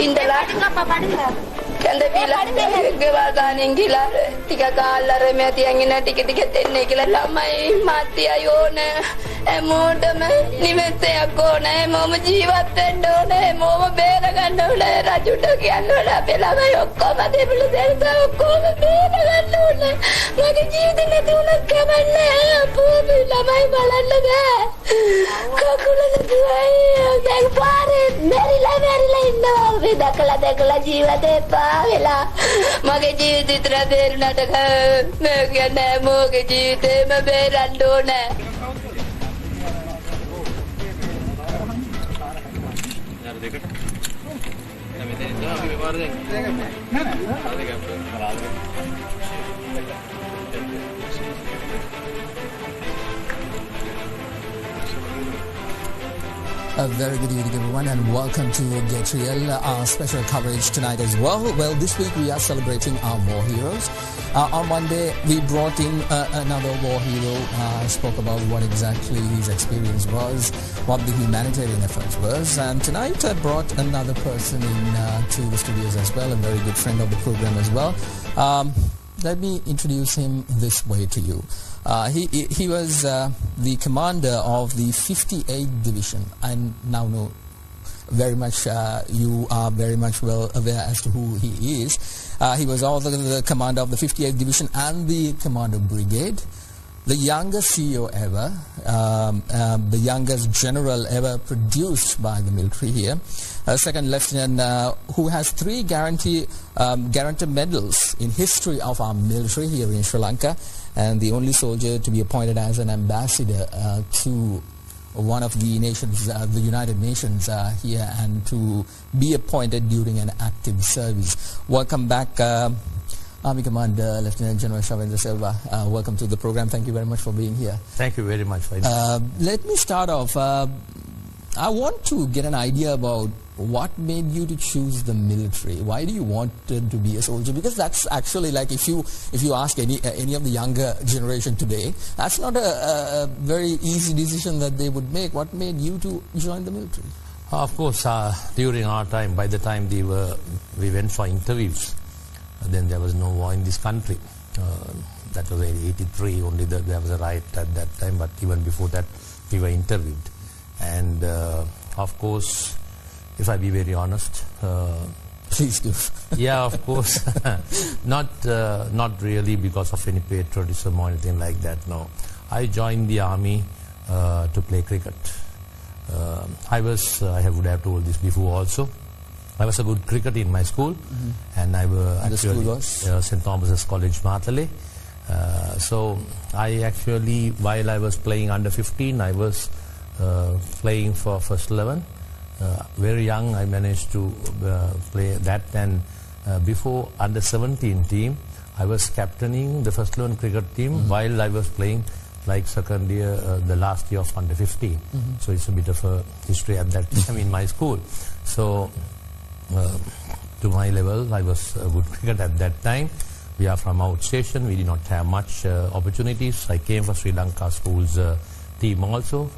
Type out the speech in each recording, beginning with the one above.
ඉඳලා කැඳ බීලා ගෙවල් ගානෙන් ගිහලා ටික කාලා රෙමෙතියන් ඉන්න ටික ටික දෙන්නේ කියලා ළමයි මාත්‍යයි ඕන හැමෝටම නිවෙස්යක් ඕන හැමෝම ජීවත් වෙන්න ඕන හැමෝම බේර ගන්න ඕන රජුට කියන්න ඕන අපේ ළමයි ඔක්කොම දෙවිලු දෙන්න ඔක්කොම බේර ගන්න ඕන මගේ ජීවිතේ නැති වුණත් කමන්නේ අපේ ළමයි බලන්න බෑ කකුල නැතුවයි දැන් පාරේ මෙරිලා ඉන්නවා අපි දැකලා ජීවිතේ පාවෙලා මගේ ජීවිතේ විතර බේරුණාට මම කියන්නේ මොගේ ජීවිතේම බේරන්න ඕන A very good evening, everyone, and welcome to DER24, our special coverage tonight as well. Well, this week we are celebrating our war heroes. On Monday, we brought in another war hero, spoke about what exactly his experience was, what the humanitarian efforts was, and tonight I brought another person in to the studios as well, a very good friend of the program as well. Let me introduce him this way to you. He was the commander of the 58th Division. I now know very much, you are very much well aware as to who he is. He was also the commander of the 58th Division and the Commander Brigade. The youngest CEO ever, the youngest general ever produced by the military here. Second lieutenant who has 3 guaranteed medals in history of our military here in Sri Lanka, and the only soldier to be appointed as an ambassador to one of the nations, the United Nations here, and to be appointed during an active service. Welcome back, Army Commander Lieutenant General Shavendra Silva. Welcome to the program. Thank you very much for being here. Thank you very much. Let me start off. I want to get an idea about what made you to choose the military. Why do you want to be a soldier? Because that's actually, like, if you ask any of the younger generation today, that's not a very easy decision that they would make. What made you to join the military? Of course, during our time, by the time we went for interviews, then there was no war in this country. That was 83, only there was a riot at that time, but even before that we were interviewed. And of course, if I be very honest, please do. Yeah, of course. Not really because of any patriotism or anything like that, no. I joined the army to play cricket. I would have told this before also. I was a good cricketer in my school, and I was actually St. Thomas's College, Matale. So I actually, while I was playing under 15, I was playing for first 11. Very young, I managed to play that, and before under 17 team, I was captaining the first 11 cricket team while I was playing like second year, the last year of under 15. So it's a bit of a history at that time in my school. So to my level, I was a good cricketer at that time. We are from outstation, we did not have much opportunities. I came for Sri Lanka schools team also,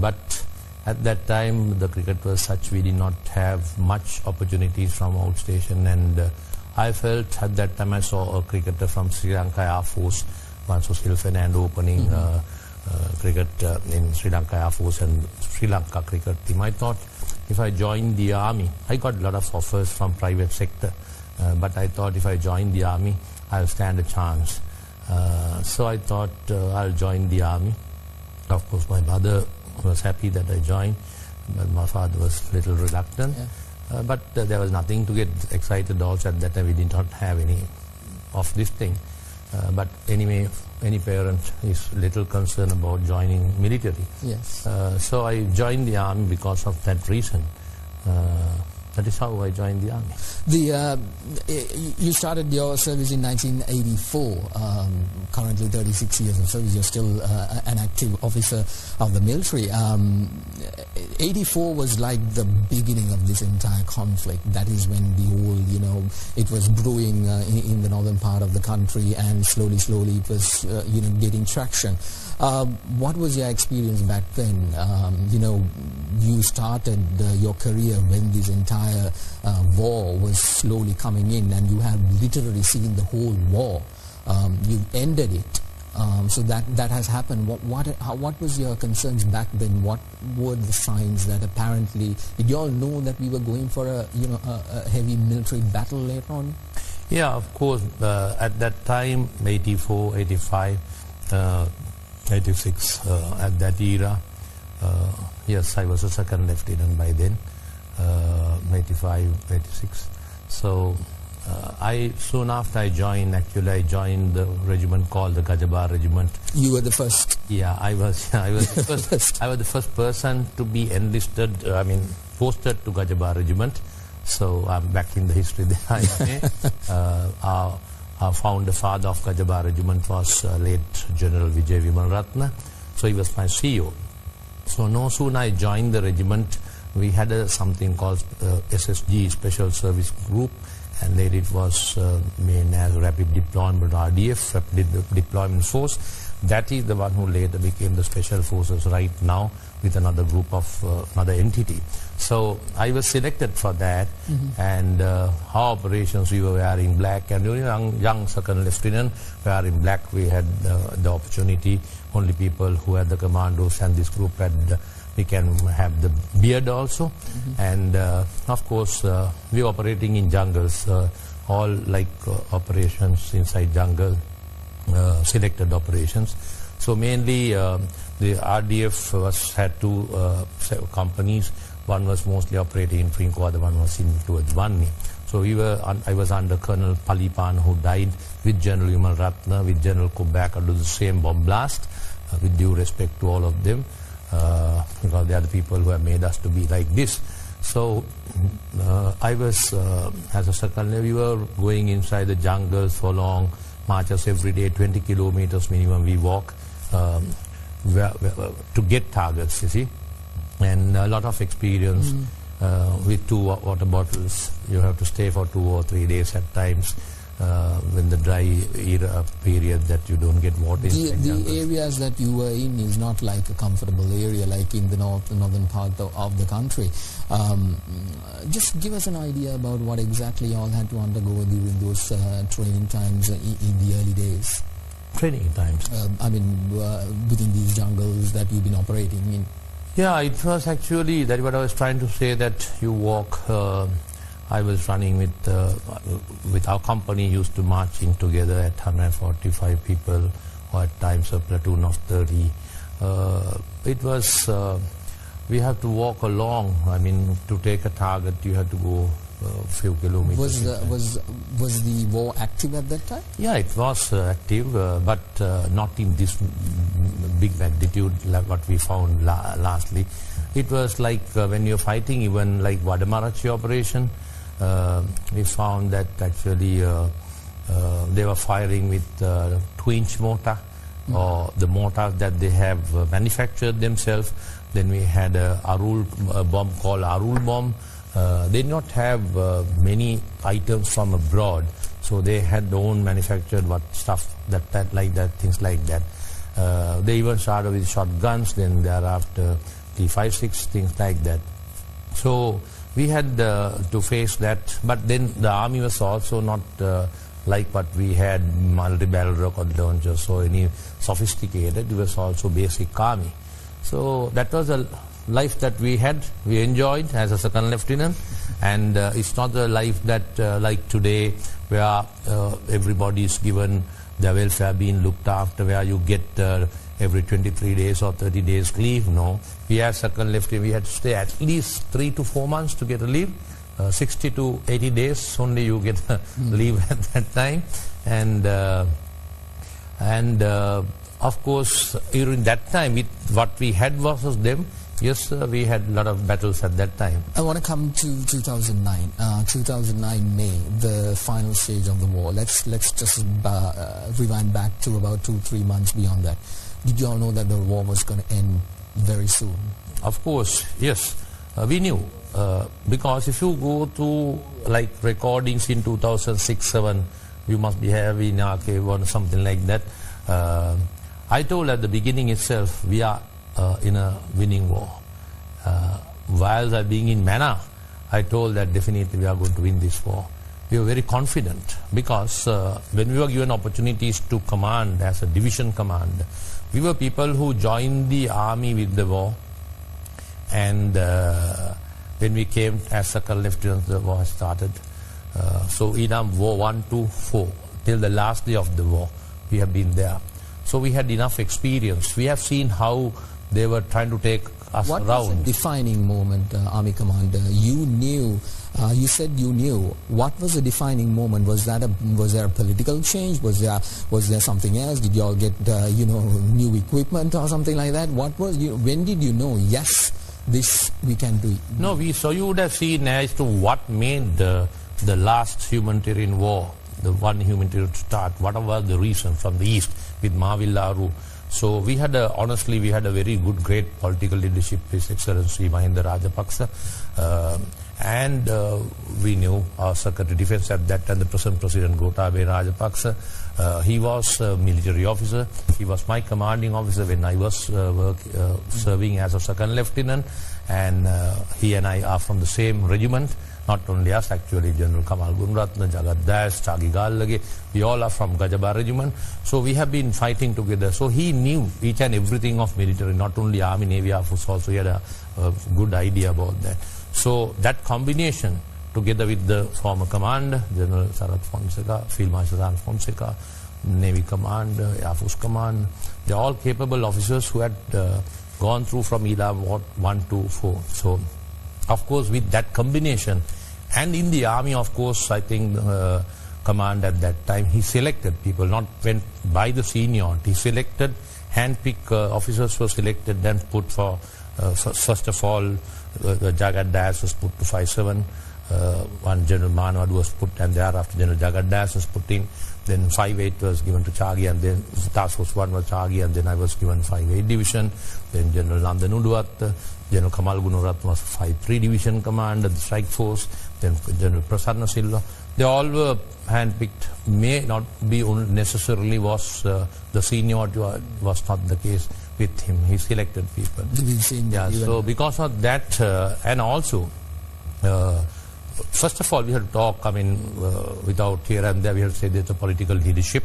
but at that time the cricket was such, we did not have much opportunities from outstation, and I felt at that time I saw a cricketer from Sri Lanka Air Force, once was Phil Fernando opening cricket in Sri Lanka Air Force and Sri Lanka cricket team. I thought if I joined the army, I got a lot of offers from private sector, but I thought if I join the army, I'll stand a chance. So I thought I'll join the army. Of course, my mother was happy that I joined, but my father was a little reluctant. But there was nothing to get excited also at that time. We did not have any of this thing. But anyway, any parent is little concerned about joining military. Yes. So I joined the army because of that reason. That is how I joined the army. You started your service in 1984. Currently 36 years of service. You're still an active officer of the military. 84 was like the beginning of this entire conflict. That is when the whole, it was brewing in the northern part of the country, and slowly it was, getting traction. What was your experience back then? You started your career when this entire war was slowly coming in, and you have literally seen the whole war. You ended it. So that has happened. What was your concerns back then? What were the signs that apparently, did you all know that we were going for a heavy military battle later on? Yeah, of course. At that time, 84, 85, 86, at that era, yes, I was a second lieutenant by then, 85, 86. So soon after I joined the regiment called the Gajabar Regiment. You were the first? Yeah, I was the first. I was the first person to be enlisted, posted to Gajabar Regiment. So I'm back in the history there. Our founder father of Gajabar Regiment was late General Vijay Vimal Ratna. So he was my CEO. So no sooner I joined the regiment, we had something called SSG, Special Service Group, and later it was named as Rapid Deployment RDF, Rapid Deployment Force. That is the one who later became the Special Forces right now with another group of another entity. So I was selected for that, and our operations, we were wearing black, and young second lieutenant were in black. We had the opportunity, only people who had the commandos and this group had we can have the beard also, and of course we were operating in jungles, all like operations inside jungle, selected operations. So mainly the RDF had two companies. One was mostly operating in Trinco, the one was towards Vanni. So I was under Colonel Palipan, who died, with General Vimal Ratna, with General Kubak, to the same bomb blast, with due respect to all of them, because they are the people who have made us to be like this. So I was, as a second, we were going inside the jungles for long marches every day, 20 kilometers minimum we walk to get targets, you see. And a lot of experience with 2 water bottles. You have to stay for 2 or 3 days at times when the dry era period that you don't get water. The areas that you were in is not like a comfortable area like in the northern part of the country. Just give us an idea about what exactly you all had to undergo during those training times in the early days. Training times? Within these jungles that you've been operating in. Yeah, it was actually, that's what I was trying to say, that you walk, I was running with our company, used to marching together at 145 people, or at times a platoon of 30. It was, we have to walk along, to take a target you have to go a few kilometers. Was the war active at that time? Yeah, it was active, but not in this big magnitude like what we found lastly. It was like when you're fighting, even like Vadamarachi operation, we found that actually they were firing with 2-inch mortar, or the mortars that they have manufactured themselves. Then we had a bomb called Arul bomb. They did not have many items from abroad, so they had their own manufactured stuff things like that. They even started with shotguns, then thereafter T56, things like that. So we had to face that, but then the army was also not like what we had, multi-barrel rocket launchers, so any sophisticated. It was also basic army. So that was a life that we enjoyed as a second lieutenant, and it's not a life that like today, where everybody is given their welfare being looked after, where you get every 23 days or 30 days leave. No, we as second lieutenant, we had to stay at least 3 to 4 months to get a leave. 60 to 80 days only you get leave at that time, and of course during that time, with what we had versus them, yes, we had a lot of battles at that time. I want to come to 2009. 2009 May, the final stage of the war. Let's just rewind back to about 2-3 months beyond that. Did you all know that the war was going to end very soon? Of course, yes. We knew. Because if you go to like recordings in 2006-7, you must be having archive or something like that. I told at the beginning itself, we are in a winning war. While I being in Manna, I told that definitely we are going to win this war. We were very confident because when we were given opportunities to command as a division command, we were people who joined the army with the war, and when we came as second lieutenant, the war started. So in war 1 to 4, till the last day of the war, we have been there. So we had enough experience. We have seen how they were trying to take us what around. Was a defining moment, Army Commander? You knew, you said you knew. What was the defining moment? Was there a political change? Was there something else? Did you all get new equipment or something like that? When did you know, yes, this we can do it? No, so you would have seen as to what made the last humanitarian war, the one humanitarian start, what was the reason from the east with Mavillaru. So we had honestly, we had a very good, great political leadership, His Excellency Mahinda Rajapaksa, and we knew our Secretary of Defense at that time, the present President Gotabaya Rajapaksa. He was a military officer. He was my commanding officer when I was serving as a second lieutenant, and he and I are from the same regiment. Not only us, actually, General Kamal Gunratna, Jagat Das, Chagi Gallage, we all are from Gajaba regiment. So we have been fighting together. So he knew each and everything of military, not only Army, Navy, Air Force also. He had a good idea about that. So that combination, together with the former commander, General Sarath Fonseca, Field Marshal Sarath Fonseca, Navy Commander, Air Force Command, they're all capable officers who had gone through from ELA 1 to 4. So, of course, with that combination, and in the army, of course, I think command at that time, he selected people, not went by the seniority. He selected, hand-picked officers were selected, then put for, first of all, the Jagat Das was put to 5-7, one General Manwad was put, and thereafter General Jagat Das was put in, then 5-8 was given to Chagi, and then Task Force 1 was Chagi, and then I was given 5-8 division, then General Nandan Uduat, General Kamal Gunaratna was 5-3 division commander, the strike force, then General Prasanna Silva. They all were hand-picked. May not be necessarily was the seniority was not the case with him. He selected people. Yeah, so because of that, and also, first of all, we had to talk, without here and there, we had to say there's a political leadership.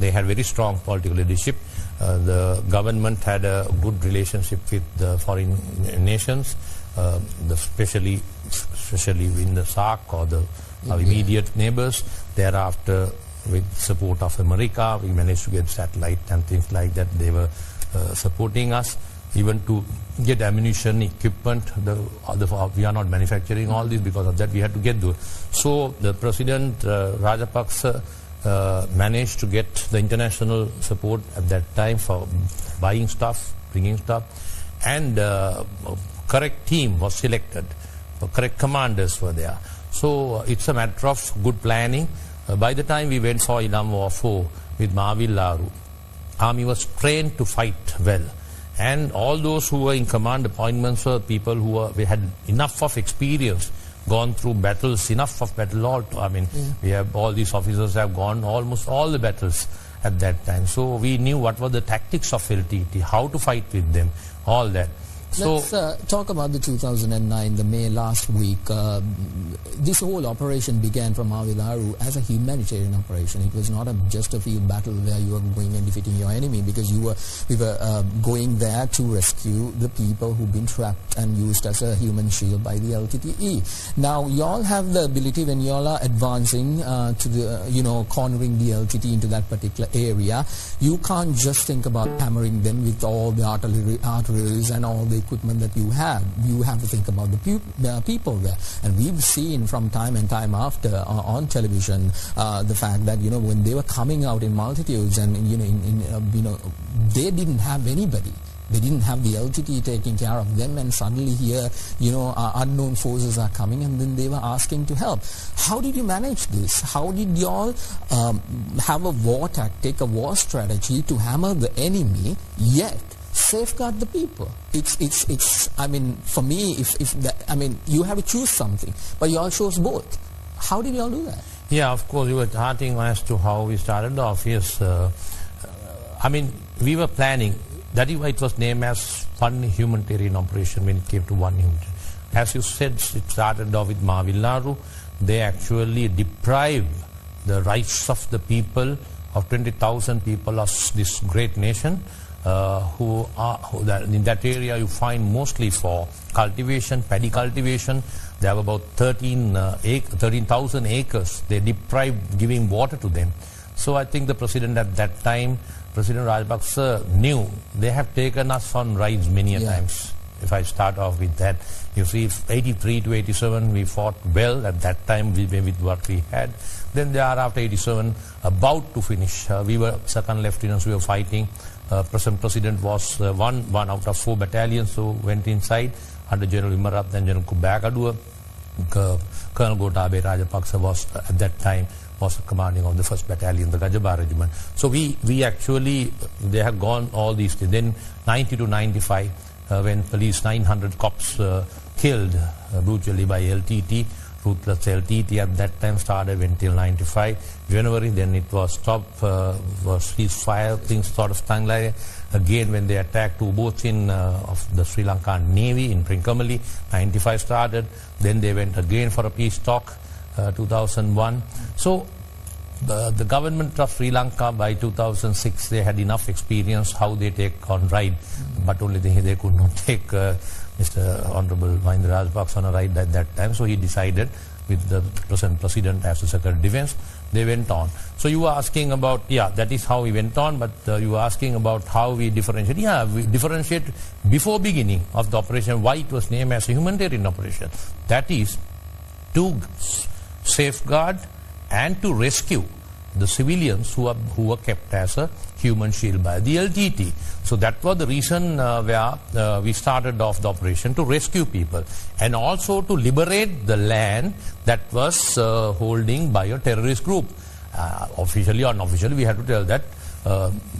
They had very strong political leadership. The government had a good relationship with the foreign nations, especially in the SAARC or the immediate neighbors. Thereafter, with support of America, we managed to get satellite and things like that. They were supporting us, even to get ammunition, equipment. We are not manufacturing all this. Because of that, we had to get those. So the President Rajapaksa managed to get the international support at that time for buying stuff, bringing stuff, and correct team was selected, correct commanders were there. So it's a matter of good planning. By the time we went for Ilam War 4 with Mavillaru, Army was trained to fight well. And all those who were in command appointments were people who had enough of experience, gone through battles, enough of battle. We have all these officers have gone almost all the battles at that time. So we knew what were the tactics of LTT, how to fight with them, all that. Let's talk about the 2009, the May last week. This whole operation began from Mavillaru as a humanitarian operation. It was not just a field battle where you were going and defeating your enemy, because we were going there to rescue the people who've been trapped and used as a human shield by the LTTE. Now, y'all have the ability, when y'all are advancing to the, cornering the LTT into that particular area, you can't just think about hammering them with all the artilleries and all the equipment that you have. You have to think about the people there. And we've seen from time and time after on television the fact that when they were coming out in multitudes, and they didn't have anybody. They didn't have the LTT taking care of them, and suddenly here, unknown forces are coming, and then they were asking to help. How did you manage this? How did y'all have a war tactic, a war strategy to hammer the enemy, yet safeguard the people? For me, you have to choose something, but you all chose both. How did you all do that? Yeah, of course, you were starting as to how we started off. Yes, we were planning. That is why it was named as one humanitarian operation when it came to one humanitarian. As you said, it started off with Mavillaru. They actually deprived the rights of the people, of 20,000 people of this great nation, in that area you find mostly for cultivation, paddy cultivation. They have about 13,000 acres. They deprived giving water to them. So I think the president at that time, President Rajapaksa, knew they have taken us on rides many a times. If I start off with that, you see, 83 to 87, we fought well at that time with what we had. Then thereafter 87, about to finish, we were second lieutenants, we were fighting. Present president was one out of 4 battalions who went inside under General Imarat and General Kubakadua. Colonel Gotabe Rajapaksa was at that time was commanding of the 1st battalion, the Gajaba regiment. So we actually, they had gone all these things. Then 90 to 95, when police 900 cops killed brutally by LTT, ruthless LTT at that time started until 95 January. Then it was stopped, was ceasefire, things sort of thing like that. Again, when they attacked 2 boats of the Sri Lankan Navy in Trincomalee, 95 started. Then they went again for a peace talk, 2001. So the government of Sri Lanka by 2006, they had enough experience how they take on ride, but only thing they could not take Mr. Honorable Mahinda Rajapaksa on a ride at that time. So he decided with the present president as the Secretary of Defense, they went on. So you were asking about, that is how we went on, but you were asking about how we differentiate. Yeah, we differentiate before beginning of the operation, why it was named as a humanitarian operation. That is to safeguard and to rescue the civilians who were kept as a human shield by the LTT. So that was the reason where we started off the operation, to rescue people and also to liberate the land that was holding by a terrorist group. Officially or unofficially, we had to tell that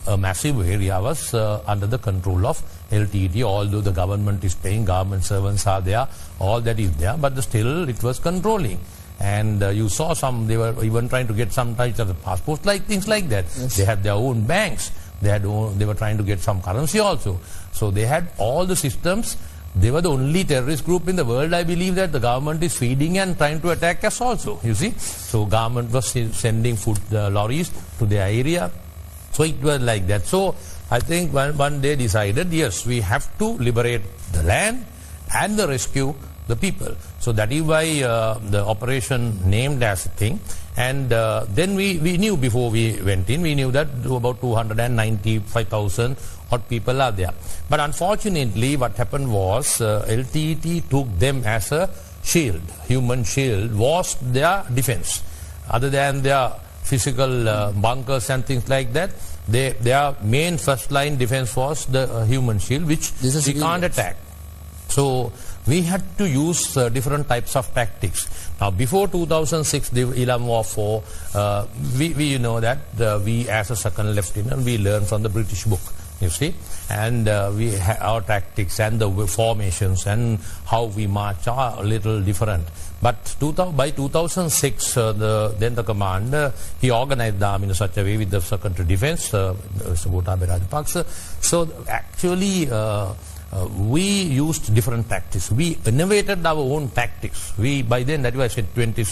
a massive area was under the control of LTT, although the government is paying, government servants are there, all that is there, but still it was controlling. And you saw they were even trying to get some types of the passports, like things like that. Yes. They had their own banks. They were trying to get some currency also. So they had all the systems. They were the only terrorist group in the world, I believe, that the government is feeding and trying to attack us also, you see. So government was sending food lorries to their area. So it was like that. So I think one day decided, yes, we have to liberate the land and the rescue the people. So that is why the operation named as a thing. And then we knew before we went in, we knew that about 295,000 odd people are there. But unfortunately, what happened was LTT took them as a shield. Human shield was their defense. Other than their physical bunkers and things like that, their main first line defense was the human shield, which we can't attack. So we had to use different types of tactics. Now, before 2006, the Ilam War 4, we know that we, as a second lieutenant, we learned from the British book, you see, and our tactics and the formations and how we march are a little different. But by 2006, then the commander, he organized the army in such a way with the Secretary of Defense, Mr. Gotabe Rajapaksa. So actually, we used different tactics. We innovated our own tactics. By then, that was 20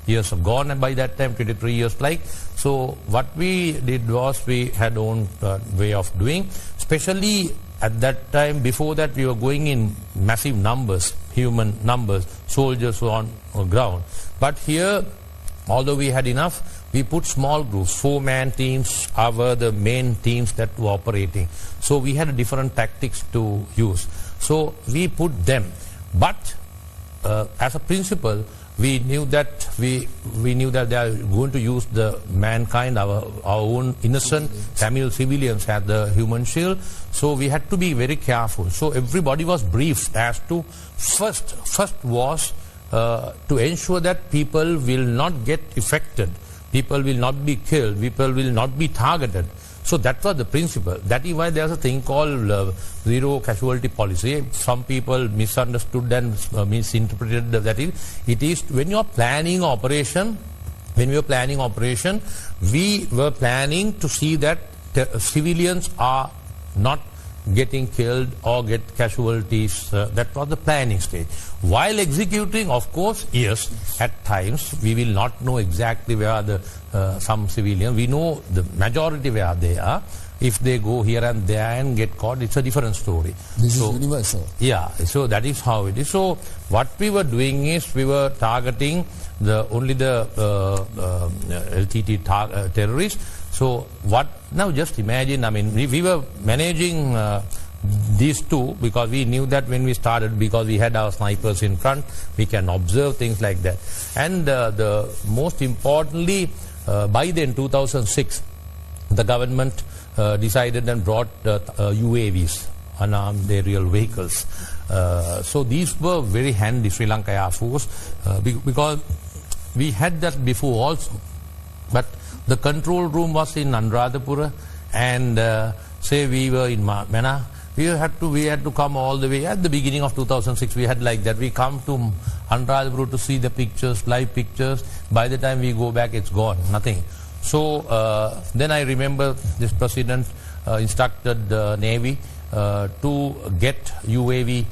years have gone, and by that time 23 years like. So what we did was we had own way of doing, especially at that time. Before that, we were going in massive numbers, human numbers, soldiers on ground. But here, although we had enough, we put small groups, 4-man teams were the main teams that were operating. So we had different tactics to use. So we put them. But as a principle, we knew that they are going to use the mankind, our own innocent Tamil civilians had the human shield. So we had to be very careful. So everybody was briefed as to first was to ensure that people will not get affected. People will not be killed. People will not be targeted. So that was the principle. That is why there's a thing called zero casualty policy. Some people misunderstood and misinterpreted that. It is when you are planning operation, we were planning to see that civilians are not getting killed or get casualties. That was the planning stage. While executing, of course, yes, at times we will not know exactly where the some civilians. We know the majority where they are. If they go here and there and get caught, it's a different story. This is universal. Yeah, so that is how it is. So what we were doing is we were targeting only the LTT terrorists. So what now? Just imagine. I mean, we were managing these two because we knew that when we started, because we had our snipers in front, we can observe things like that. And the most importantly, by then 2006, the government decided and brought UAVs, unarmed aerial vehicles. So these were very handy, Sri Lanka Air Force, because we had that before also. But the control room was in Anuradhapura, and say we were in Mena, we had to come all the way. At the beginning of 2006, we had like that. We come to Anuradhapura to see the pictures, live pictures. By the time we go back, it's gone, nothing. So then I remember this president instructed Navy to get UAV.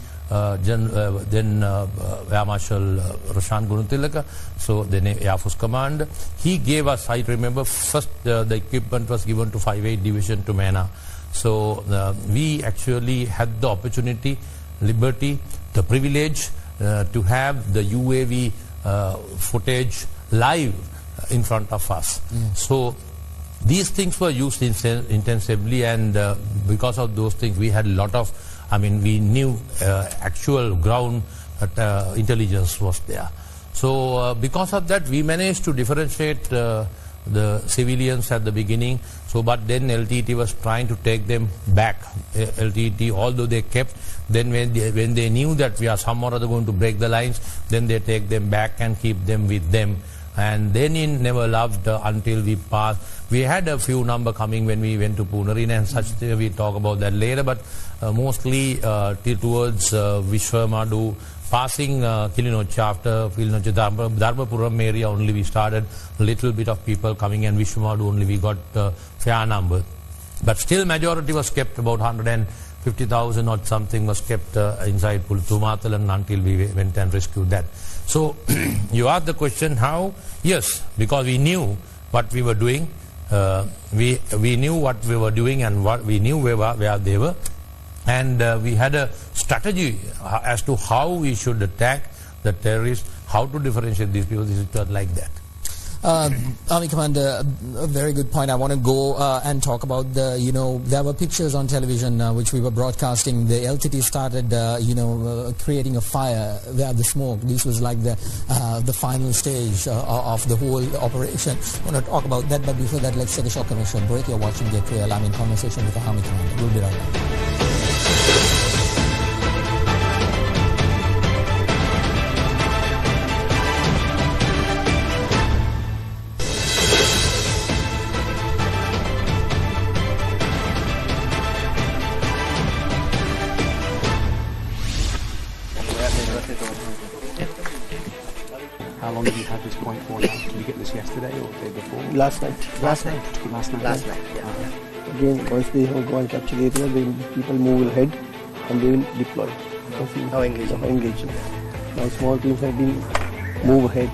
Then Air Marshal Roshan Gunutilaka, so the Air Force Commander, he gave us, I remember, first the equipment was given to 5-8 Division to Mena. So we actually had the opportunity, liberty, the privilege to have the UAV footage live in front of us. So these things were used intensively, and because of those things we had a lot of, I mean, we knew actual ground intelligence was there. So because of that, we managed to differentiate the civilians at the beginning. So, but then LTT was trying to take them back. LTT, although they kept, then when they knew that we are somehow or other going to break the lines, then they take them back and keep them with them. And then he never loved until we passed. We had a few number coming when we went to Punarina and such. We talk about that later, but mostly towards Vishwamadu, passing Kilinoche, after Kilinoche, Dharmapuram area only we started a little bit of people coming, and Vishwamadu only we got fair number. But still majority was kept, about 150,000 or something was kept inside Pulthumatalan until we went and rescued that. So you asked the question how? Yes, because we knew what we were doing. We knew what we were doing, and what we knew where they were, and we had a strategy as to how we should attack the terrorists, how to differentiate these people. This is like that. Army Commander, a very good point. I want to go and talk about the, there were pictures on television which we were broadcasting. The LTT started, creating a fire where the smoke. This was like the final stage of the whole operation. I want to talk about that, but before that, let's take a short commercial break. You're watching Get Real. I'm in conversation with the Army Commander. We'll be right back. How long have you had this point for now? Did you get this yesterday or the day before? Last night, yeah. Again, once they go and capture the area, the people move ahead and they will deploy. How engaging? Now small teams have been move ahead.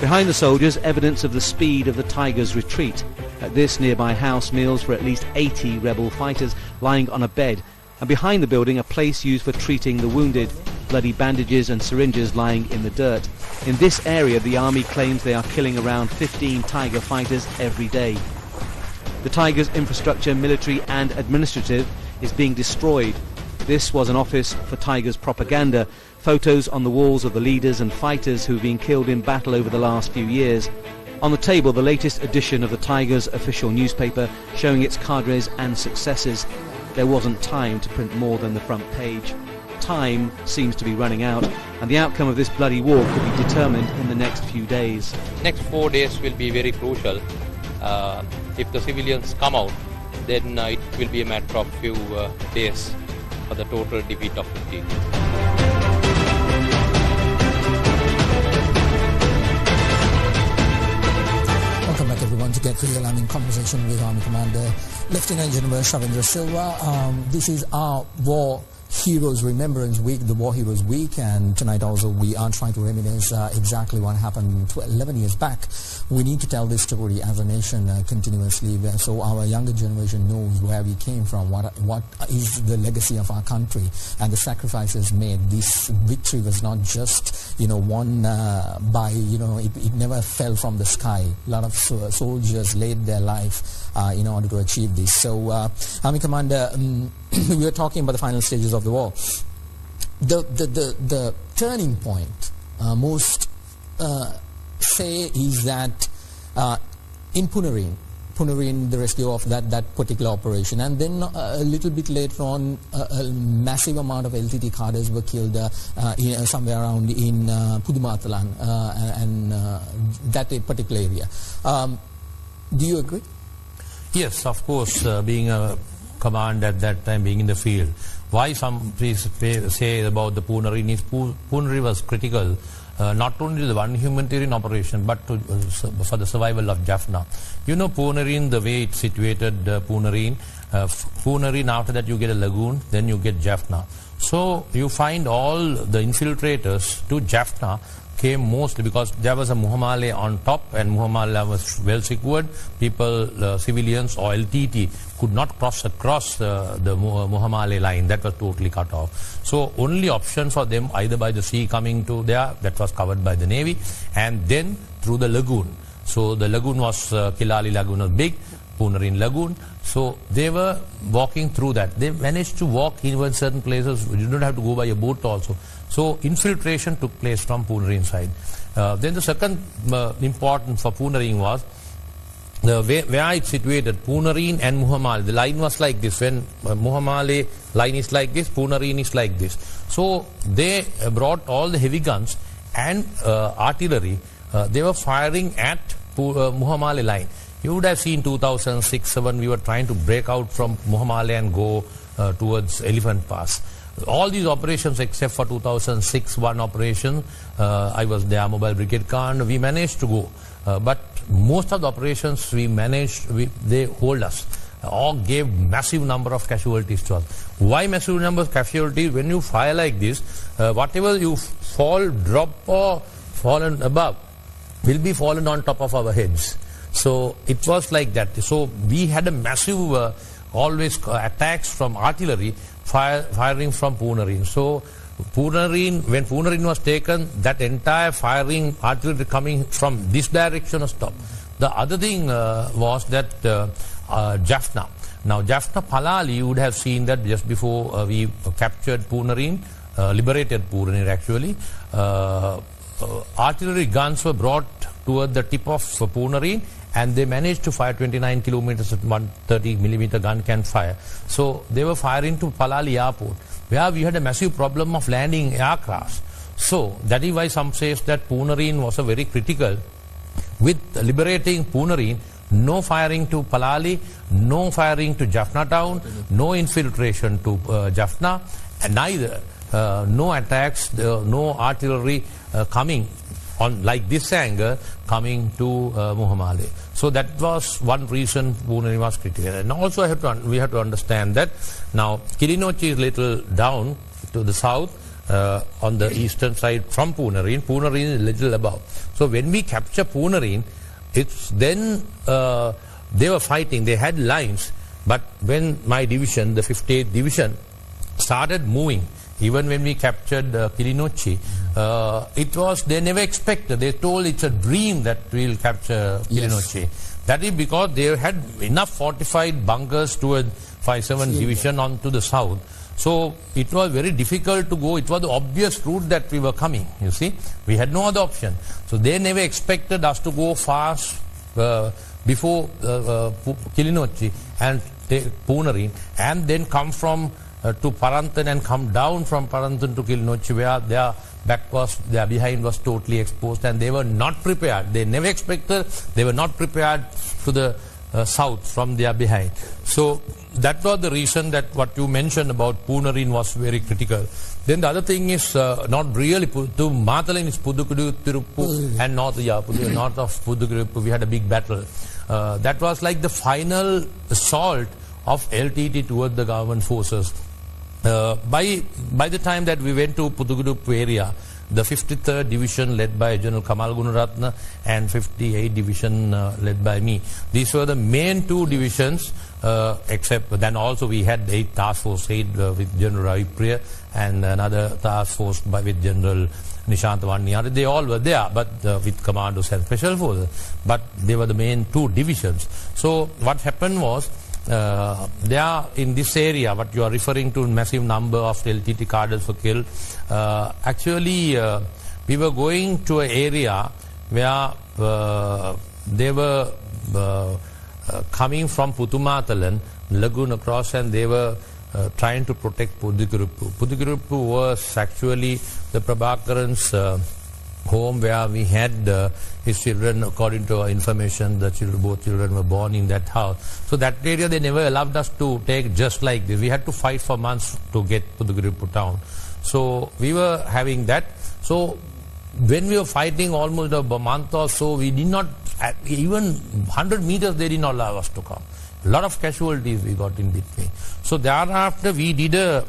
Behind the soldiers, evidence of the speed of the Tigers' retreat. At this nearby house, meals for at least 80 rebel fighters lying on a bed. And behind the building, a place used for treating the wounded, bloody bandages and syringes lying in the dirt. In this area, the army claims they are killing around 15 Tiger fighters every day. The Tigers' infrastructure, military and administrative, is being destroyed. This was an office for Tigers propaganda. Photos on the walls of the leaders and fighters who've been killed in battle over the last few years. On the table, the latest edition of the Tigers' official newspaper showing its cadres and successes. There wasn't time to print more than the front page. Time seems to be running out, and the outcome of this bloody war could be determined in the next few days. Next 4 days will be very crucial. If the civilians come out, then it will be a matter of few days for the total defeat of the team. Welcome back everyone to Get Gabriel. I'm in conversation with Army Commander Lieutenant General Shavindra Silva. This is our War Heroes Remembrance Week, the War Heroes Week, and tonight also we are trying to reminisce exactly what happened 11 years back. We need to tell this story as a nation continuously, so our younger generation knows where we came from, what is the legacy of our country, and the sacrifices made. This victory was not just, won by, it never fell from the sky. A lot of soldiers laid their life in order to achieve this. So, Army Commander, we were talking about the final stages of the war. The turning point, most say, is that in Punarin, the rescue of that particular operation, and then a little bit later on, a massive amount of LTT cadres were killed somewhere around in Pudumatalan and that particular area. Do you agree? Yes, of course, being a command at that time, being in the field. Why some say about the Punarin is Punarin was critical, not only the one humanitarian operation, but for the survival of Jaffna. Punarin, the way it's situated, Punarin, after that you get a lagoon, then you get Jaffna. So you find all the infiltrators to Jaffna came mostly because there was a Muhammale on top, and Muhammale was well secured. People, civilians or LTT could not cross across the Muhammale line. That was totally cut off. So only option for them, either by the sea coming to there, that was covered by the Navy, and then through the lagoon. So the lagoon was, Kilali Lagoon was big, Punarin Lagoon. So they were walking through that. They managed to walk in certain places. You don't have to go by a boat also. So infiltration took place from Punarin side. Then the second important for Punarin was where it's situated, Punarin and Muhammale. The line was like this. When Muhammale line is like this, Punarin is like this. So they brought all the heavy guns and artillery. They were firing at Muhammale line. You would have seen 2006-07, we were trying to break out from Muhammale and go towards Elephant Pass. All these operations except for 2006-1 operation, I was there, Mobile Brigade Command, we managed to go. But most of the operations we managed, they hold us, or gave massive number of casualties to us. Why massive number of casualties? When you fire like this, whatever you fall, drop or fallen above, will be fallen on top of our heads. So it was like that. So we had a massive always attacks from artillery firing from Punarin. So Punarin, when Punarin was taken, that entire firing artillery coming from this direction was stopped. The other thing was that Jaffna. Now Jaffna Palali, you would have seen that just before we captured Punarin, liberated Punarin actually, artillery guns were brought toward the tip of Punarin, and they managed to fire 29 kilometers at 130 millimeter gun can fire. So they were firing to Palali airport, where we had a massive problem of landing aircrafts. So that is why some says that Punarin was a very critical. With liberating Punarin, no firing to Palali, no firing to Jaffna town, no infiltration to Jaffna, and neither no attacks, no artillery coming on like this angle coming to Muhammale. So that was one reason Punarin was critical. And also we have to understand that now Kilinochchi is little down to the south on the eastern side from Punarin. Punarin is a little above. So when we capture Punarin, it's then they were fighting, they had lines, but when my division, the 58th division, started moving, even when we captured Kilinochchi, it was, they never expected, they told it's a dream that we'll capture Kilinochchi. Yes. That is because they had enough fortified bunkers toward 57 division on to the south. So it was very difficult to go. It was the obvious route that we were coming, you see. We had no other option. So they never expected us to go fast before Kilinochchi and take Punarin, and then come from to Parantan and come down from Parantan to Kilinochchi, where their behind was totally exposed, and they were not prepared. They never expected, they were not prepared to the south from their behind. So that was the reason that what you mentioned about Punarin was very critical. Then the other thing is not really Matalan is Pudukudu, Tiruppu, and north of Pudukudu we had a big battle. that was like the final assault of LTT toward the government forces. By the time that we went to Pudugudup area, the 53rd Division led by General Kamal Gunaratne and 58th Division led by me. These were the main two divisions, except then also we had 8th Task Force 8 with General Ravi Priya and another task force with General Nishant Vanniyari. They all were there, but with commandos and special forces. But they were the main two divisions. So what happened was, there in this area, what you are referring to, massive number of LTT cadres were killed. Actually, we were going to an area where they were coming from Putumatalan, lagoon across, and they were trying to protect Pudugurupu. Pudugurupu was actually the Prabhakaran's home where we had his children. According to our information, both children were born in that house. So that area they never allowed us to take just like this. We had to fight for months to get Pudugurupu town. So we were having that. So when we were fighting almost a month or so, we did not, even 100 meters they did not allow us to come. A lot of casualties we got in between. So thereafter we did a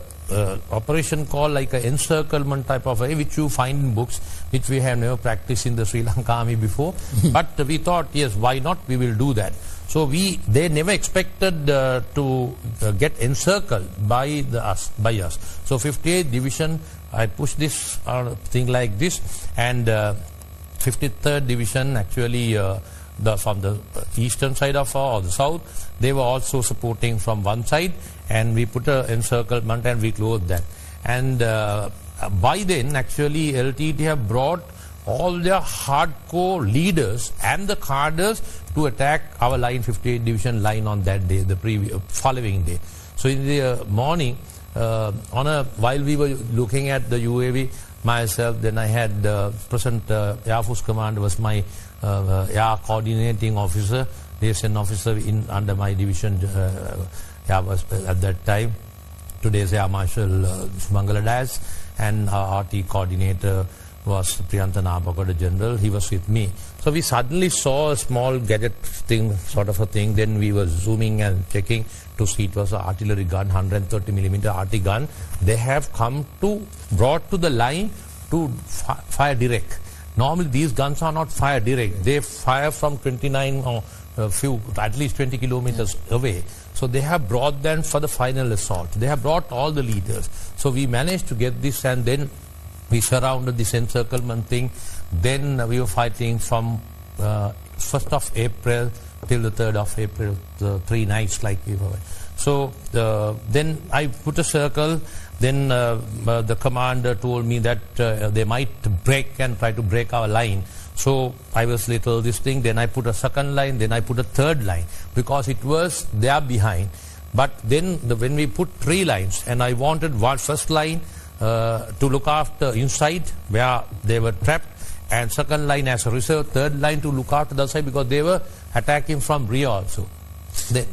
operation called like an encirclement type of way, which you find in books, which we have never practiced in the Sri Lanka Army before. But we thought, yes, why not, we will do that. So they never expected to get encircled by us. So 58th Division, I pushed this thing like this, and 53rd Division actually from the eastern side of or the south, they were also supporting from one side, and we put an encirclement and we closed that. And by then actually LTT have brought all their hardcore leaders and the cadres to attack our line, 58th Division line, on that day, the following day. So in the morning, while we were looking at the UAV, myself, then I had present Air Force Commander was my air coordinating officer, liaison officer under my division. Was at that time. Today's Air Marshal Mangala Das, and our RT coordinator was Priyantha Nabakoda General. He was with me. So we suddenly saw a small gadget thing, sort of a thing. Then we were zooming and checking to see it was an artillery gun, 130mm RT gun. They have brought to the line to fire direct. Normally these guns are not fire direct. They fire from 29 or at least 20 kilometers away. So they have brought them for the final assault. They have brought all the leaders. So we managed to get this, and then we surrounded this encirclement thing. Then we were fighting from 1st of April till the 3rd of April, the 3 nights like we were. So then I put a circle. Then the commander told me that they might break and try to break our line. So I was little this thing. Then I put a second line. Then I put a third line because it was there behind. But then when we put 3 lines, and I wanted first line to look after inside where they were trapped, and second line as a reserve, third line to look after the side because they were attacking from rear also. Then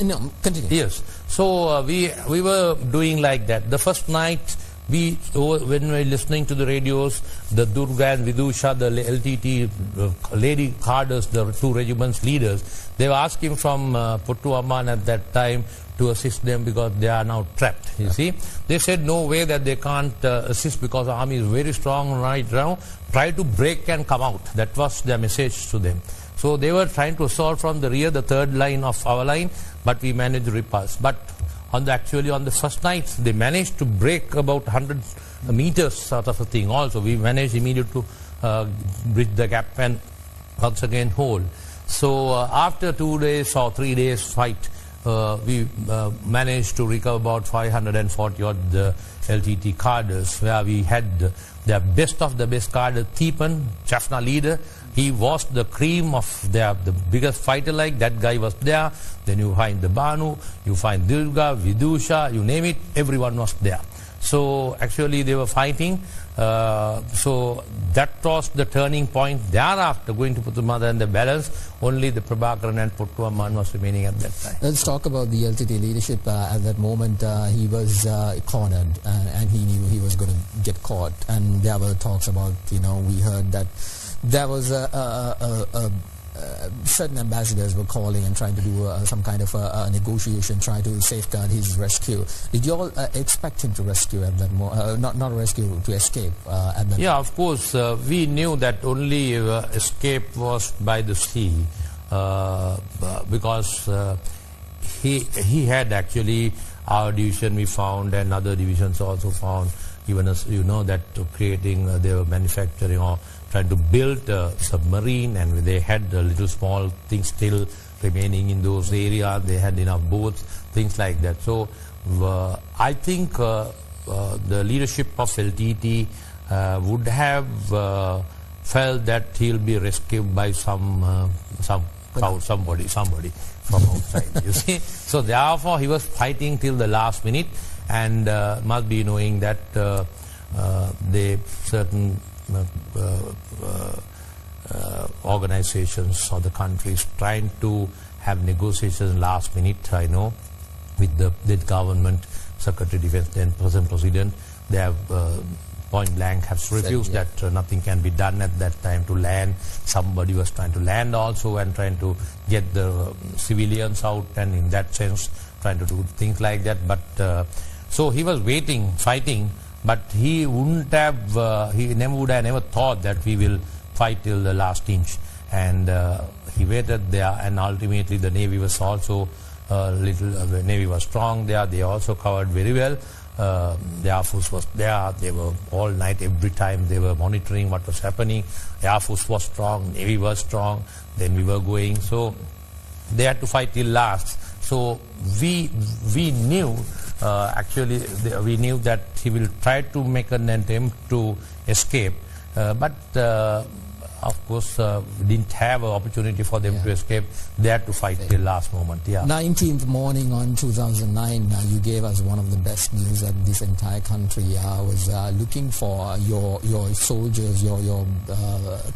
no, continue. Yes. So we were doing like that. The first night, when we were listening to the radios, the Durga and Vidusha, the LTT lady cadres, the 2 regiments leaders, they were asking from Puttu Amman at that time to assist them because they are now trapped, you see. They said no way that they can't assist because the army is very strong right now. Try to break and come out. That was their message to them. So they were trying to assault from the rear, the third line of our line, but we managed to repulse. But actually on the first night, they managed to break about 100 meters sort of a thing also. We managed immediately to bridge the gap and once again hold. So after 2 days or 3 days fight, we managed to recover about 540 odd LTT cadres, where we had the best of the best cadre, Thipan, Jaffna leader. He was the cream of the biggest fighter, like that guy was there. Then you find the Banu, you find Durga, Vidusha, you name it, everyone was there. So actually they were fighting. So that was the turning point. Thereafter, going to Putumada and the balance, only the Prabhakaran and Puttu Amman was remaining at that time. Let's talk about the LTT leadership. At that moment, he was cornered, and he knew he was going to get caught. And there were talks about, we heard that there was a certain ambassadors were calling and trying to do some kind of a negotiation, try to safeguard his rescue. Did you all expect him to rescue at that not rescue, to escape at that? Yeah, of course. We knew that only escape was by the sea, because he had actually, our division we found and other divisions also found, even as you know that creating, they were manufacturing or trying to build a submarine, and they had little small things still remaining in those areas. They had enough boats, things like that. So I think the leadership of LTT would have felt that he'll be rescued by some crowd, somebody from outside. You see, so therefore he was fighting till the last minute, and must be knowing that they certain organizations or the countries trying to have negotiations last minute, I know, with the government, Secretary of Defense, then President. They have point blank have refused that nothing can be done at that time to land. Somebody was trying to land also and trying to get the civilians out, and in that sense trying to do things like that. But so he was waiting, fighting, but he wouldn't have, he would have never thought that we will fight till the last inch. And he waited there, and ultimately the Navy was also the Navy was strong there. They also covered very well. The Air Force was there. They were all night, every time they were monitoring what was happening. The Air Force was strong, Navy was strong, then we were going. So they had to fight till last. So we knew, actually we knew that he will try to make an attempt to escape, but of course we didn't have an opportunity for them to escape. They had to fight till last moment. 19th morning on 2009, you gave us one of the best news that this entire country was looking for. Your soldiers, your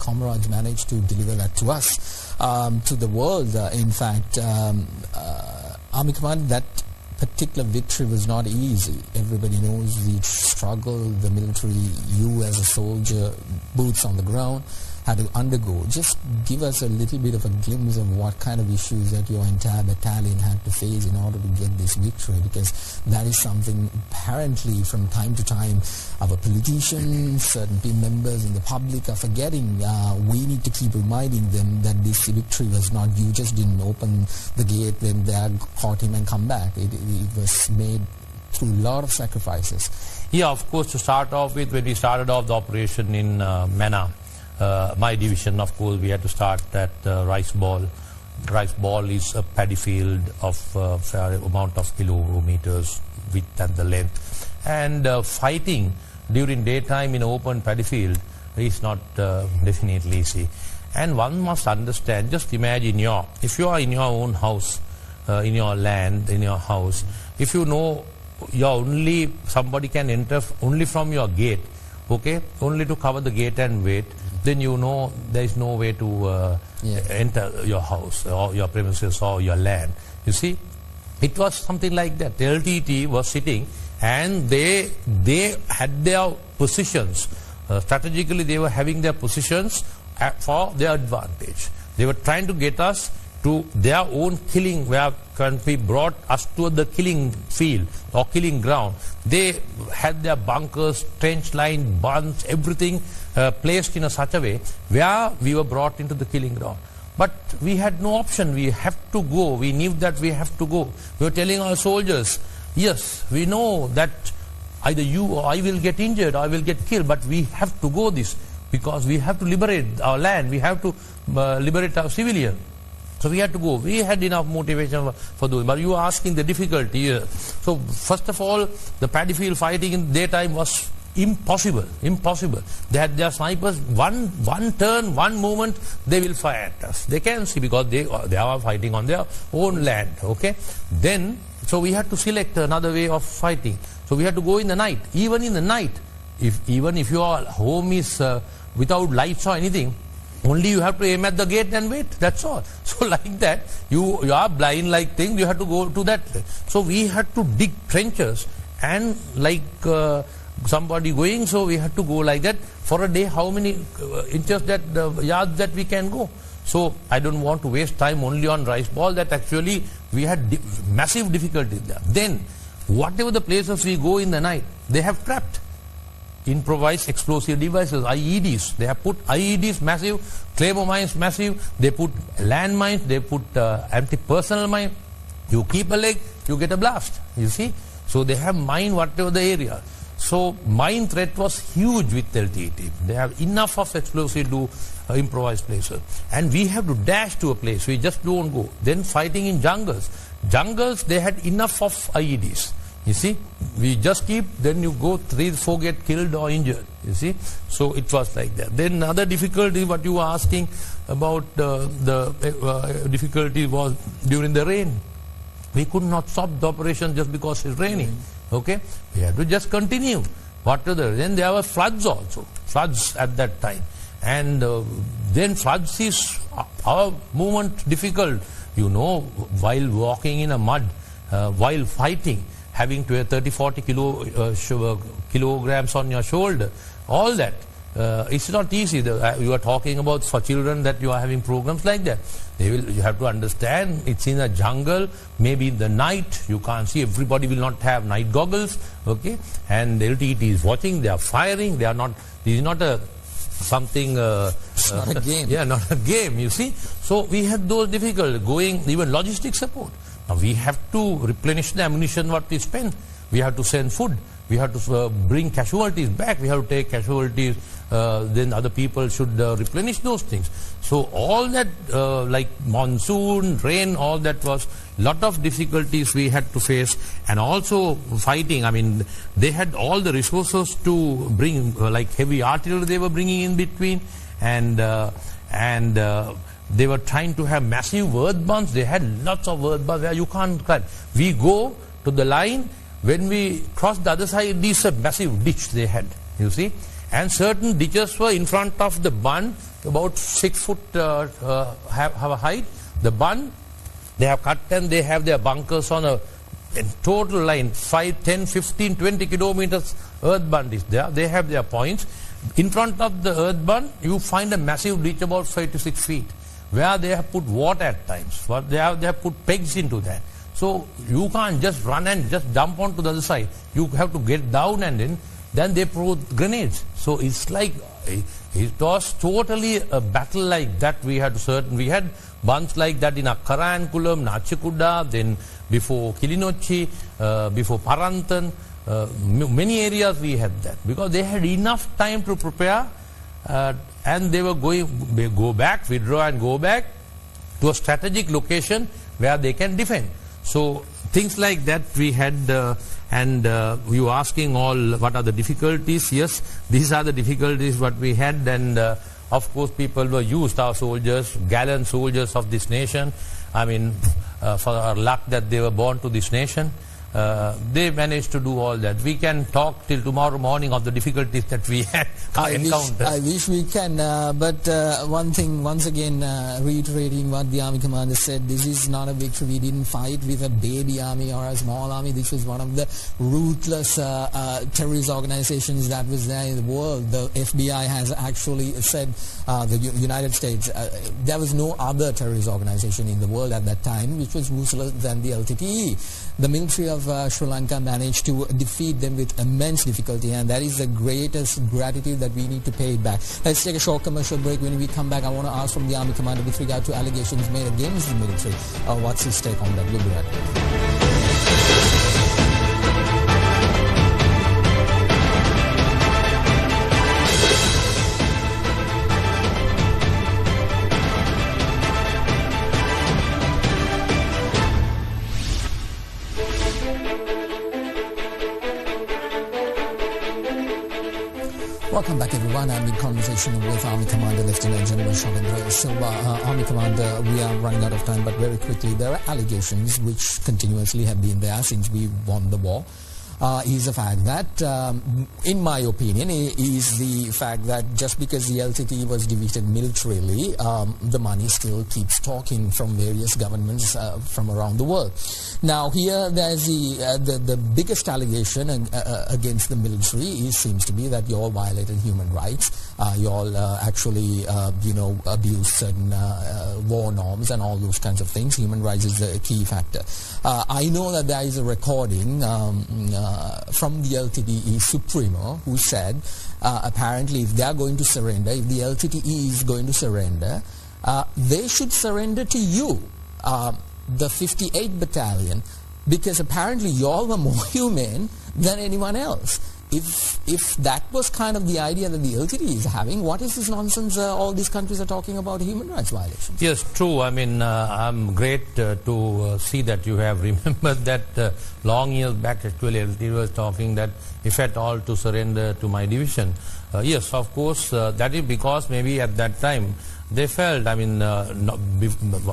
comrades managed to deliver that to us, to the world. In fact, Army Command, that particular victory was not easy. Everybody knows the struggle the military, you as a soldier, boots on the ground, had to undergo. Just give us a little bit of a glimpse of what kind of issues that your entire battalion had to face in order to get this victory, because that is something apparently from time to time our politicians, certain team members in the public are forgetting. We need to keep reminding them that this victory was not, you just didn't open the gate, then they caught him and come back. It was made through a lot of sacrifices. Yeah, of course, to start off with, when we started off the operation in Mana, my division, of course, we had to start at Rice Ball. Rice Ball is a paddy field of a fair amount of kilometers width and the length. And fighting during daytime in open paddy field is not definitely easy. And one must understand, just imagine if you are in your own house, in your land, in your house, if you know somebody can enter only from your gate, okay, only to cover the gate and wait, then you know there is no way to enter your house or your premises or your land. You see, it was something like that. The LTT was sitting and they had their positions. Strategically, they were having their positions for their advantage. They were trying to get us to their own killing, where country brought us to the killing field or killing ground. They had their bunkers, trench line, bunts, everything placed in such a way where we were brought into the killing ground. But we had no option. We have to go. We knew that we have to go. We were telling our soldiers, yes, we know that either you or I will get injured or I will get killed, but we have to go this, because we have to liberate our land. We have to liberate our civilians. So we had to go. We had enough motivation for doing. But you are asking the difficulty here. So first of all, the paddy field fighting in daytime was impossible. Impossible. They had their snipers. One turn, one movement, they will fire at us. They can see, because they are fighting on their own land. Okay. Then, so we had to select another way of fighting. So we had to go in the night. Even in the night, even if your home is without lights or anything, only you have to aim at the gate and wait. That's all. So like that, you are blind like thing. You have to go to that. So we had to dig trenches and like somebody going. So we had to go like that for a day. How many inches that yards that we can go? So I don't want to waste time only on rice ball. That actually we had massive difficulties there. Then whatever the places we go in the night, they have trapped improvised explosive devices, IEDs. They have put IEDs, massive, claymore mines, massive. They put land mines, they put anti-personnel mine. You keep a leg, you get a blast, you see. So they have mined whatever the area. So mine threat was huge with LTT. They have enough of explosive to improvise places. And we have to dash to a place. We just don't go. Then fighting in jungles. Jungles, they had enough of IEDs. You see, we just keep, then you go 3-4 get killed or injured, you see. So it was like that. Then another difficulty, what you were asking about the difficulty was during the rain. We could not stop the operation just because it's raining, okay. We had to just continue. Then there were floods also, floods at that time. And then floods is our movement difficult, you know, while walking in a mud, while fighting, having to 30-40 kilograms on your shoulder, all that. It's not easy. You are talking about for children that you are having programs like that. You have to understand it's in a jungle, maybe in the night, you can't see, everybody will not have night goggles, okay? And the LTT is watching, they are firing, they are not, this is not a something it's not a game. Yeah, not a game, you see. So we had those difficulties, going even logistic support. Now we have to replenish the ammunition what we spend. We have to send food. We have to bring casualties back. We have to take casualties. Then other people should replenish those things. So all that, like monsoon, rain, all that was lot of difficulties we had to face. And also fighting. I mean, they had all the resources to bring, like heavy artillery they were bringing in between, and they were trying to have massive earth bunds. They had lots of earth bunds where you can't cut. We go to the line. When we cross the other side, this is a massive ditch they had, you see. And certain ditches were in front of the bund, about 6 foot have a height. The bund, they have cut and they have their bunkers on a total line, 5, 10, 15, 20 kilometers earth bund is there. They have their points. In front of the earth bund, you find a massive ditch about 5 to 6 feet, where they have put water at times. They have put pegs into that. So you can't just run and just jump onto the other side. You have to get down, and then they put grenades. So it's like, it was totally a battle like that. We had bunds like that in Akkarayankulam, Nachikuda, then before Kilinochi, before Parantan, many areas we had that. Because they had enough time to prepare, and they were withdraw and go back to a strategic location where they can defend. So things like that we had, and you were asking all what are the difficulties. Yes, these are the difficulties what we had, and of course people were used, our soldiers, gallant soldiers of this nation. I mean, for our luck that they were born to this nation. They managed to do all that. We can talk till tomorrow morning of the difficulties that we had encountered. I wish we can, but one thing, once again, reiterating what the Army Commander said, this is not a victory. We didn't fight with a baby army or a small army. This was one of the ruthless terrorist organizations that was there in the world. The FBI has actually said, the United States, there was no other terrorist organization in the world at that time which was ruthless than the LTTE. The military of Sri Lanka managed to defeat them with immense difficulty, and that is the greatest gratitude that we need to pay it back. Let's take a short commercial break. When we come back, I want to ask from the Army Commander with regard to allegations made against the military. What's his take on that? We'll be right back. Welcome back, everyone. I'm in conversation with Army Commander Lieutenant General Shavindra Silva. Army Commander, we are running out of time, but very quickly, there are allegations which continuously have been there since we won the war. is the fact that, in my opinion, is the fact that just because the LTTE was defeated militarily, the money still keeps talking from various governments from around the world. Now, here there's the biggest allegation against the military seems to be that you all violated human rights. You all actually, abused certain war norms and all those kinds of things. Human rights is a key factor. I know that there is a recording from the LTTE Supremo who said apparently if they are going to surrender, if the LTTE is going to surrender, they should surrender to you, the 58th Battalion, because apparently you all were more humane than anyone else. If that was kind of the idea that the LTTE is having, what is this nonsense all these countries are talking about human rights violations? Yes, true. I mean, I'm great to see that you have remembered that long years back actually LTTE was talking that if at all to surrender to my division. Yes, of course, that is because maybe at that time they felt, I mean,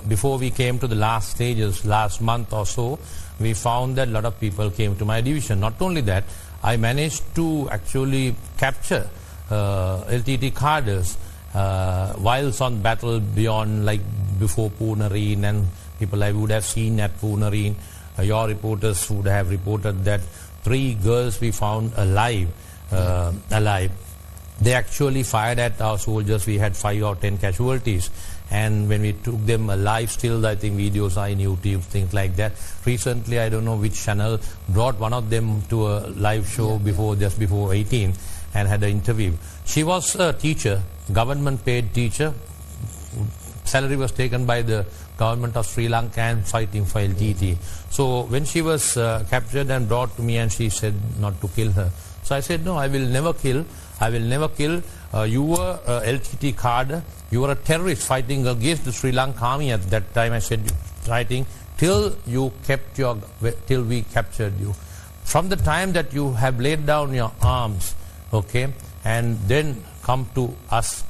before we came to the last stages, last month or so, we found that a lot of people came to my division. Not only that, I managed to actually capture LTT cadres whilst on battle beyond, like before Poonareen, and people I would have seen at Poonareen. Your reporters would have reported that 3 girls we found alive. They actually fired at our soldiers. We had 5 or 10 casualties. And when we took them alive, still I think videos are in YouTube, things like that. Recently, I don't know which channel brought one of them to a live show just before 18 and had an interview. She was a teacher, government paid teacher. Salary was taken by the government of Sri Lanka and fighting for LTT. So when she was captured and brought to me, and she said not to kill her. So I said, no, I will never kill. I will never kill. You were LTT card. You were a terrorist fighting against the Sri Lanka army at that time. I said, fighting till we captured you. From the time that you have laid down your arms, okay, and then come to us,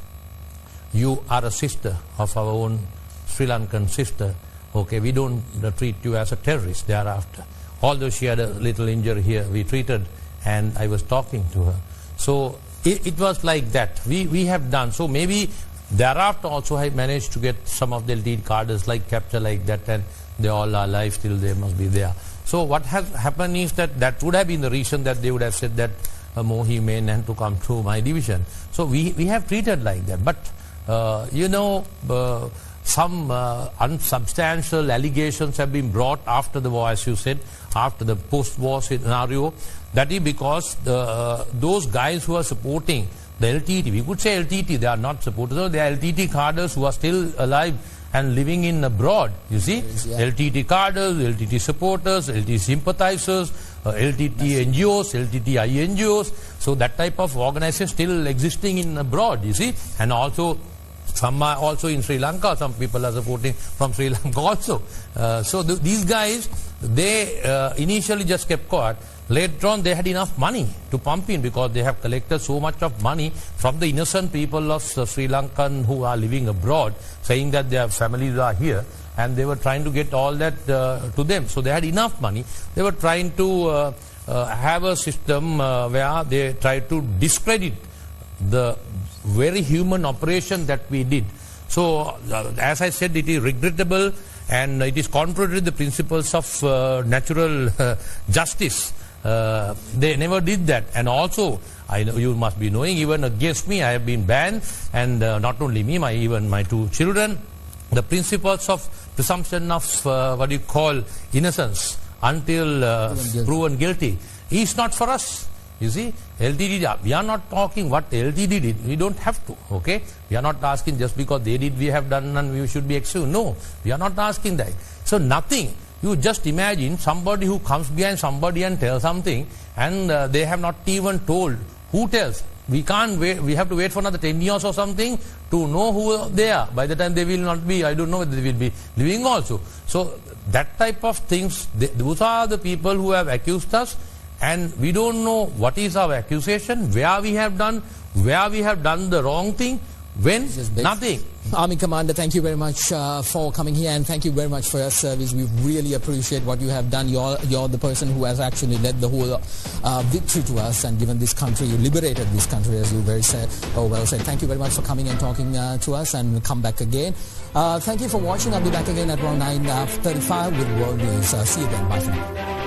you are a sister of our own Sri Lankan sister. Okay, we don't treat you as a terrorist thereafter. Although she had a little injury here, we treated, and I was talking to her. So it was like that. We have done. So maybe thereafter also I managed to get some of the lead cadres like capture like that, and they all are alive, still they must be there. So what has happened is that would have been the reason that they would have said that more humane and to come to my division. So we have treated like that. But some unsubstantial allegations have been brought after the war, as you said, after the post-war scenario. That is because those guys who are supporting the LTT, we could say LTT, they are not supporters, they are LTT cadres who are still alive and living in abroad, you see. Yeah. LTT cadres, LTT supporters, LTT sympathizers, LTT NGOs, LTT INGOs. So that type of organization still existing in abroad, you see. And also, some are also in Sri Lanka, some people are supporting from Sri Lanka also. So these guys, they initially just kept quiet. Later on, they had enough money to pump in because they have collected so much of money from the innocent people of Sri Lankan who are living abroad, saying that their families are here, and they were trying to get all that to them. So they had enough money. They were trying to have a system where they tried to discredit the very human operation that we did. So, as I said, it is regrettable and it is contrary to the principles of natural justice. They never did that. And also, I know you must be knowing, even against me, I have been banned, and not only me, even my 2 children. The principles of presumption of innocence until proven guilty is not for us. You see, LTT, we are not talking what LTT did. We don't have to, okay? We are not asking just because they did, we have done and we should be excused. No, we are not asking that. So nothing. You just imagine somebody who comes behind somebody and tells something, and they have not even told who tells. We can't wait. We have to wait for another 10 years or something to know who they are. By the time they will not be, I don't know whether they will be living also. So that type of things, those are the people who have accused us, and we don't know what is our accusation, where we have done the wrong thing, when nothing. Army Commander, thank you very much for coming here, and thank you very much for your service. We really appreciate what you have done. You're the person who has actually led the whole victory to us and given this country, you liberated this country, as you well said. Thank you very much for coming and talking to us, and come back again. Thank you for watching. I'll be back again at around 9:35 with World News. See you then. Bye for now.